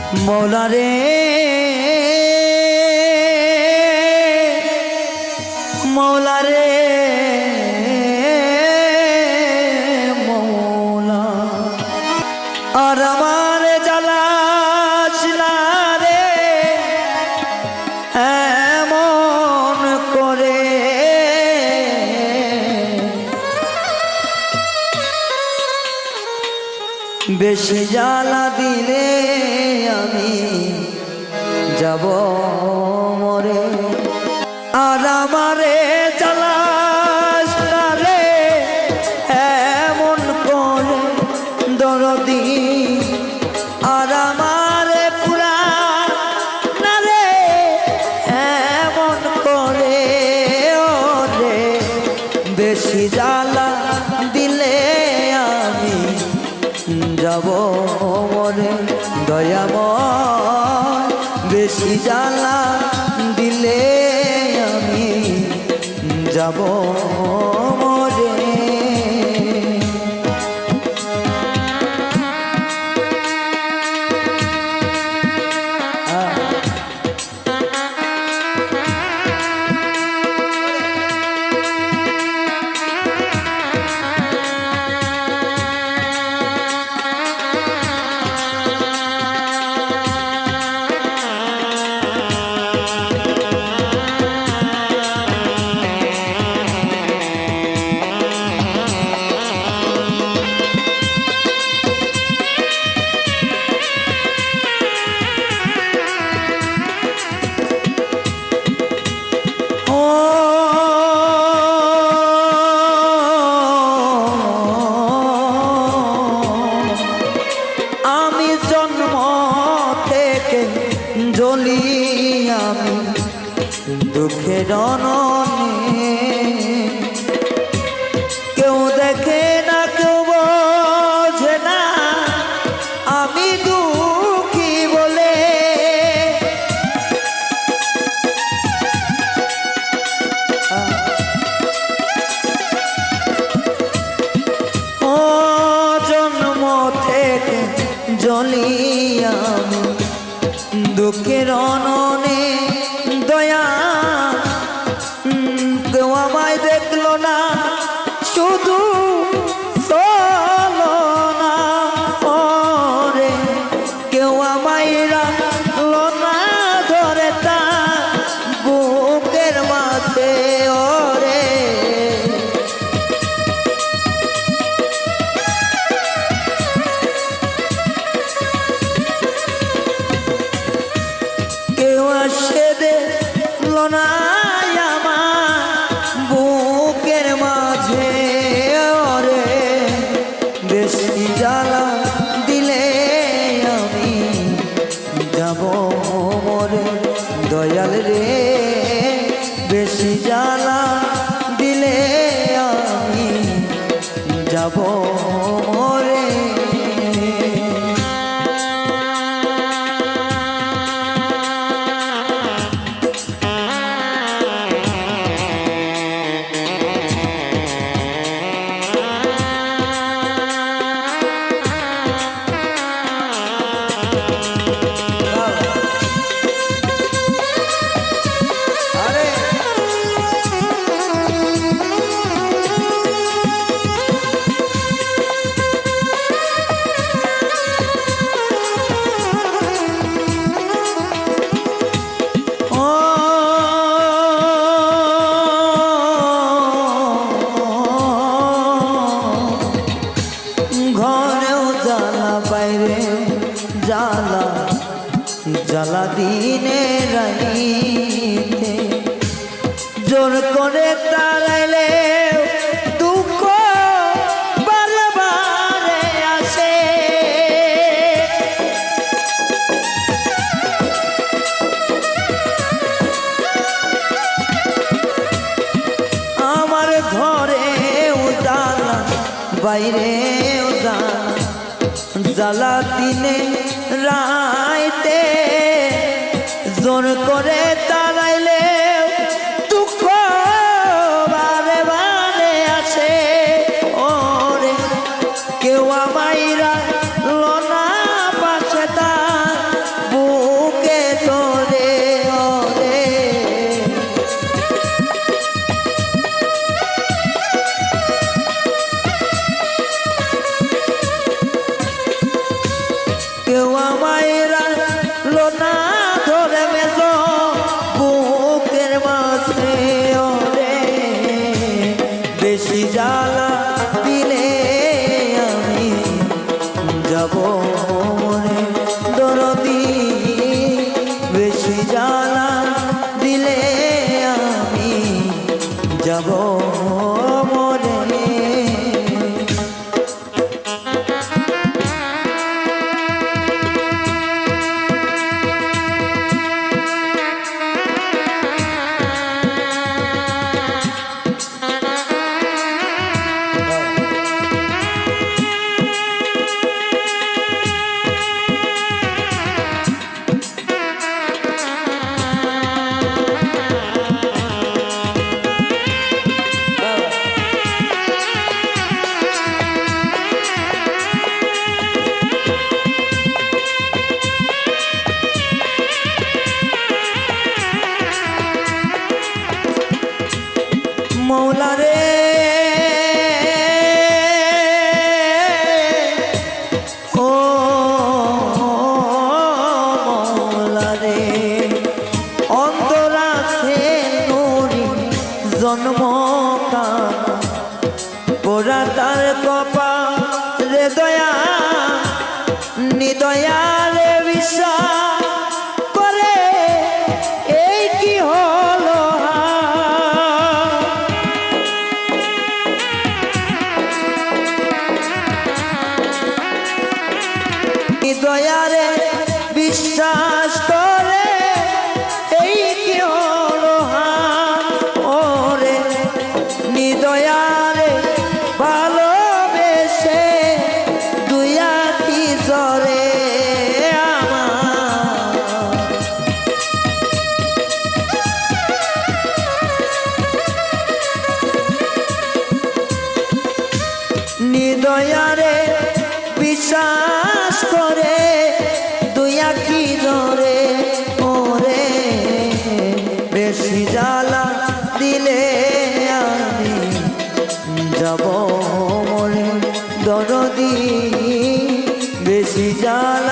মৌলা রে মৌলা রে মৌলা আর আমার জ্বালাস না রে এমন করে বেশি জ্বালা দিলে আমি যাব মরে আর আমারে জ্বালাস না রে এমন করে দরদি আর আমারে পুরা না রে এমন করে ওরে বেশি জ্বালা দিলে আমি যাব মরে দয়াময় বেশি জ্বালা দিলে আমি যাব মরে জ্বলি আমি দুঃখের অননে কেউ দেখে না কেউ বোঝে না আমি দুঃখী বলে ও জন্ম থেকে জ্বলি আমি দুঃখের অননে দয়া কেউ আমায় দেখলো না শুধু চলো না ওরে কেউ আমায় রাখলো না ধরে তা বুকের মাঝে ওরে সে দেখল না আমার বুকের মাঝে ওরে বেশি জ্বালা দিলে আমি যাব মরে দয়াল রে বেশি জ্বালা দিলে আমি যাব মরে জ্বালা জ্বালা দিনে রাইতে জোর করে তাড়াইলে দুঃখ বারে বারে আসে আমার ঘরে জ্বালা বাইরে জ্বালা দিনে রাইতে জোর করে তাড়াইলে দুঃখ বারে বারে আসে ওরে কেউ আমায় রাখলো না পাশে তা দয়ারে বিশ্বাস করে এই কি হলো দয়ারে বিশ্বাস করে এই কি হলো ওরে নিদয়ারে ভালোবেসে দুই আঁখি জরে নিদয়ারে বিশ্বাস করে দুই আঁখি জরে ওরে বেশি জ্বালা দিলে আমি যাব মরে দরদি বেশি জ্বালা